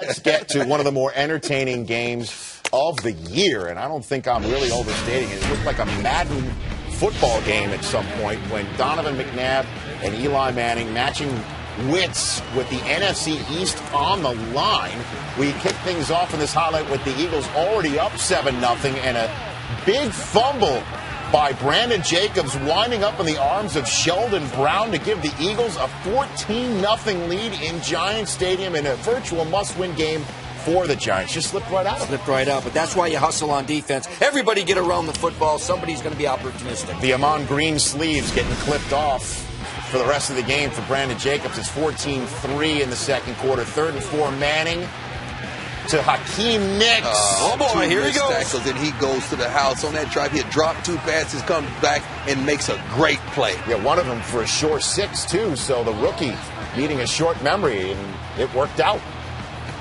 Let's get to one of the more entertaining games of the year, and I don't think I'm really overstating it. It looked like a Madden football game at some point when Donovan McNabb and Eli Manning matching wits with the NFC East on the line. We kick things off in this highlight with the Eagles already up 7-0 and a big fumble by Brandon Jacobs winding up in the arms of Sheldon Brown to give the Eagles a 14-0 lead in Giants Stadium in a virtual must-win game for the Giants. Just slipped right out. Slipped right out, but that's why you hustle on defense. Everybody get around the football. Somebody's going to be opportunistic. The Amon Green sleeves getting clipped off for the rest of the game for Brandon Jacobs. It's 14-3 in the second quarter. 3rd and 4, Manning to Hakeem Nicks. Oh, boy, here he goes. Tackles, and he goes to the house on that drive. He had dropped 2 passes, comes back, and makes a great play. Yeah, one of them for a short 6, too, so the rookie needing a short memory, and it worked out.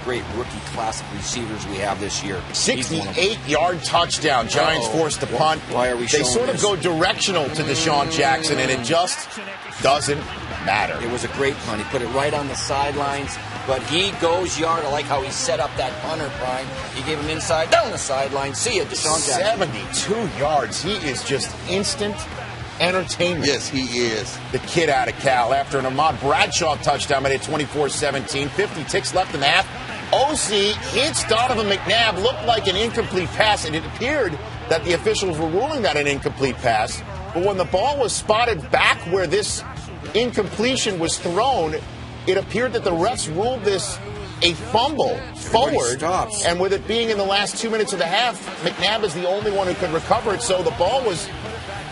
Great rookie class of receivers we have this year. 68-yard touchdown. Giants forced to punt. Why are we showing They sort of go directional to Deshaun Jackson, and it just doesn't matter. It was a great punt. He put it right on the sidelines, but he goes yard. I like how he set up that punter, Brian. He gave him inside, down the sideline. See ya, Deshaun Jackson. 72 yards. He is just instant entertainment. Yes, he is. The kid out of Cal. After an Ahmad Bradshaw touchdown, made it 24-17. 50 ticks left in the half. OC hits Donovan McNabb. Looked like an incomplete pass, and it appeared that the officials were ruling that an incomplete pass. But when the ball was spotted back where this incompletion was thrown, it appeared that the refs ruled this a fumble forward. And with it being in the last 2 minutes of the half, McNabb is the only one who could recover it. So the ball was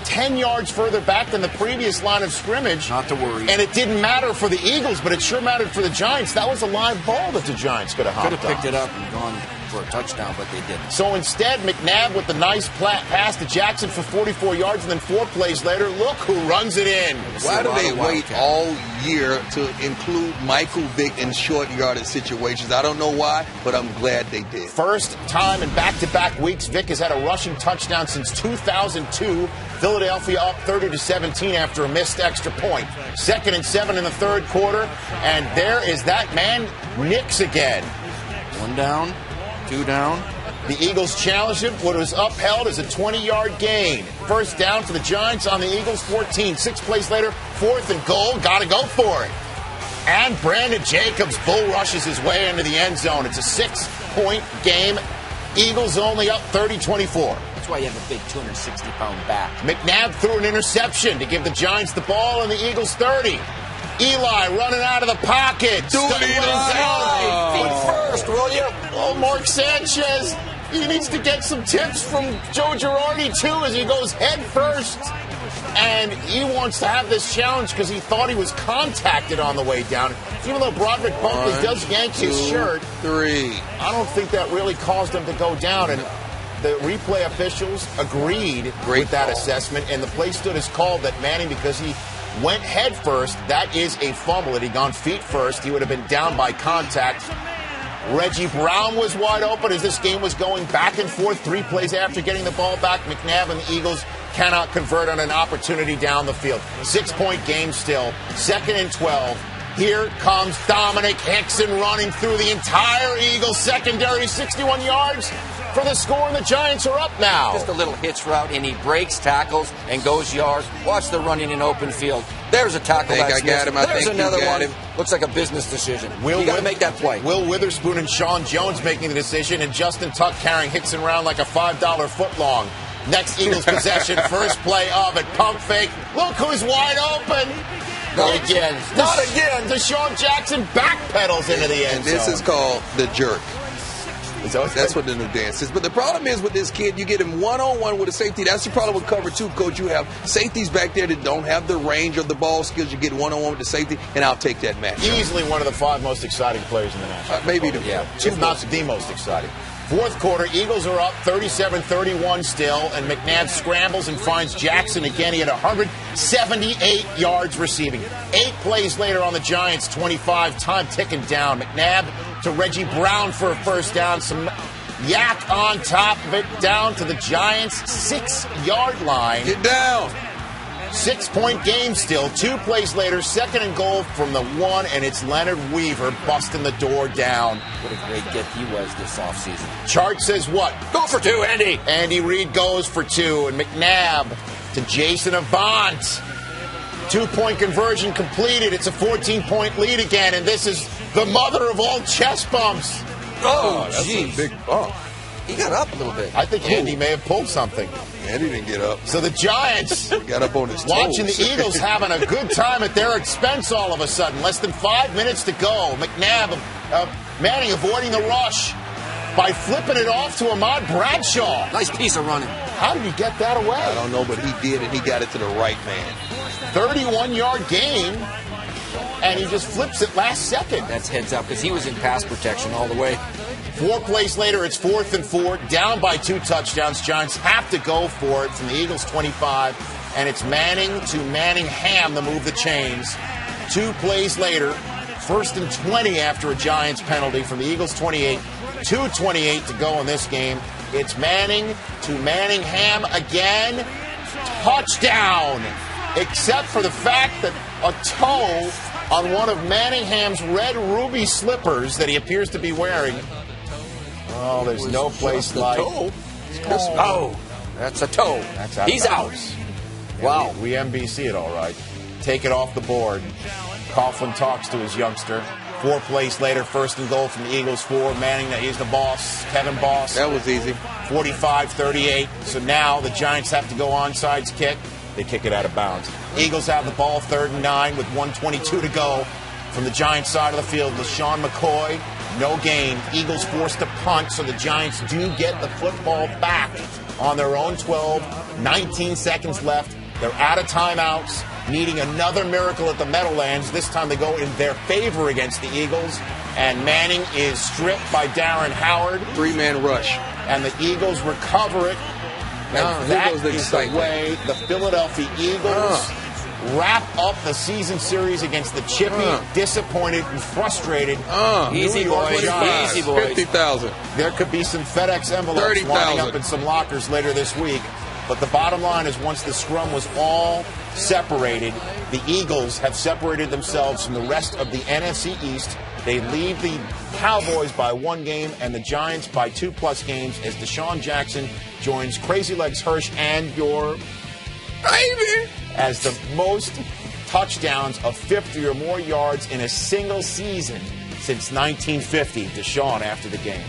10 yards further back than the previous line of scrimmage. Not to worry. And it didn't matter for the Eagles, but it sure mattered for the Giants. That was a live ball that the Giants could have hopped on. Could have picked it up and gone for a touchdown, but they didn't. So instead, McNabb with the nice pass to Jackson for 44 yards, and then 4 plays later, look who runs it in. Why do they wait all year to include Michael Vick in short yardage situations? I don't know why, but I'm glad they did. First time in back-to-back weeks, Vick has had a rushing touchdown since 2002. Philadelphia up 30-17 after a missed extra point. 2nd and 7 in the third quarter, and there is that man, Nicks again. 1 down, 2 down. The Eagles challenged him. What was upheld is a 20-yard gain. First down for the Giants on the Eagles, 14. 6 plays later, 4th and goal. Got to go for it. And Brandon Jacobs bull rushes his way into the end zone. It's a 6-point game. Eagles only up 30-24. That's why you have a big 260-pound back. McNabb threw an interception to give the Giants the ball in the Eagles' 30. Eli running out of the pocket. Feet first, will you? Oh, Mark Sanchez. He needs to get some tips from Joe Girardi, too, as he goes head first. And he wants to have this challenge because he thought he was contacted on the way down. Even though Broderick Bunkley does yank his shirt, 3. I don't think that really caused him to go down. And the replay officials agreed with that assessment, and the play stood as called that Manning, because he went head first, that is a fumble. Had he gone feet first, he would have been down by contact. Reggie Brown was wide open as this game was going back and forth. 3 plays after getting the ball back, McNabb and the Eagles cannot convert on an opportunity down the field. 6-point game still. 2nd and 12. Here comes Dominic Hickson running through the entire Eagles secondary. 61 yards for the score, and the Giants are up now. Just a little hitch route, and he breaks tackles and goes yards. Watch the running in open field. There's a tackle. I got him. There's another one. Looks like a business decision. You got to make that play. Will Witherspoon and Sean Jones making the decision, and Justin Tuck carrying Hickson around like a $5 footlong. Next Eagles possession, first play of it. Pump fake. Look who's wide open. Not again. Not again. Deshaun Jackson backpedals into the end zone. This is called the jerk. That's what the new dance is. But the problem is with this kid, you get him one-on-one with a safety. That's the problem with cover 2, Coach. You have safeties back there that don't have the range of the ball skills. You get one-on-one with the safety, and I'll take that match. Easily one of the 5 most exciting players in the National Football Maybe League. the if not the most exciting. Fourth quarter, Eagles are up 37-31 still, and McNabb scrambles and finds Jackson again. He had 178 yards receiving. 8 plays later on the Giants, 25, time ticking down. McNabb to Reggie Brown for a first down. Some yak on top of it, down to the Giants' 6-yard line. Get down. 6-point game still. 2 plays later, second and goal from the 1, and it's Leonard Weaver busting the door down. What a great get he was this offseason. Chart says what? Go for 2, Andy. Andy Reid goes for 2, and McNabb to Jason Avant. 2-point conversion completed. It's a 14-point lead again, and this is the mother of all chest bumps. Oh, that's a jeez. big bump. He got up a little bit. I think Andy may have pulled something. Andy didn't get up. So the Giants He got up on his toes. watching the Eagles having a good time at their expense all of a sudden. Less than 5 minutes to go. McNabb, Manning avoiding the rush by flipping it off to Ahmad Bradshaw. Nice piece of running. How did he get that away? I don't know, but he did, and he got it to the right man. 31-yard gain, and he just flips it last second. That's heads up because he was in pass protection all the way. 4 plays later, it's 4th and 4, down by 2 touchdowns. Giants have to go for it from the Eagles' 25, and it's Manning to Manningham to move the chains. 2 plays later, 1st and 20 after a Giants penalty from the Eagles' 28. 2:28 to go in this game. It's Manning to Manningham again. Touchdown! Except for the fact that a toe on one of Manningham's red ruby slippers that he appears to be wearing. Oh, there's no place like. Oh, that's a toe. That's out of He's out. bounds. Wow. We NBC it all right. Take it off the board. Coughlin talks to his youngster. 4 plays later, 1st and goal from the Eagles 4. Manning, he's the boss. Kevin Boss. That was easy. 45-38. So now the Giants have to go onside kick. They kick it out of bounds. Eagles have the ball 3rd and 9 with 1:22 to go. From the Giants side of the field, LaShawn McCoy, no gain. Eagles forced to punt, so the Giants do get the football back on their own 12. 19 seconds left. They're out of timeouts, needing another miracle at the Meadowlands. This time they go in their favor against the Eagles, and Manning is stripped by Darren Howard. 3-man rush. And the Eagles recover it. And that is the way the Philadelphia Eagles wrap up the season series against the chippy, disappointed, and frustrated Easy New York boys, Giants. easy boys. 50,000. There could be some FedEx envelopes 30,000. lining up in some lockers later this week. But the bottom line is once the scrum was all separated, the Eagles have separated themselves from the rest of the NFC East. They lead the Cowboys by 1 game and the Giants by 2+ games as Deshaun Jackson joins Crazy Legs Hirsch and your Baby! as the most touchdowns of 50 or more yards in a single season since 1950. Deshaun after the game.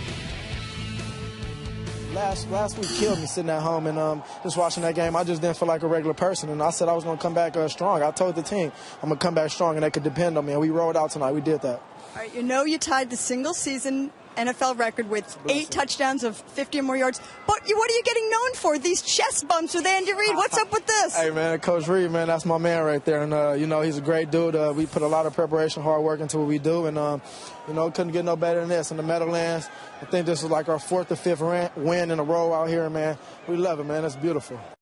Last week killed me sitting at home and just watching that game. I just didn't feel like a regular person, and I said I was going to come back strong. I told the team I'm going to come back strong, and they could depend on me, and we rolled out tonight. We did that. All right, you tied the single-season NFL record with 8 touchdowns of 50 or more yards. But what are you getting known for? These chest bumps with Andy Reid. What's up with this? Hey, man, Coach Reid, man, that's my man right there. And, he's a great dude. We put a lot of preparation, hard work into what we do. And, couldn't get no better than this. In the Meadowlands, I think this is like our 4th or 5th win in a row out here, man. We love it, man. It's beautiful.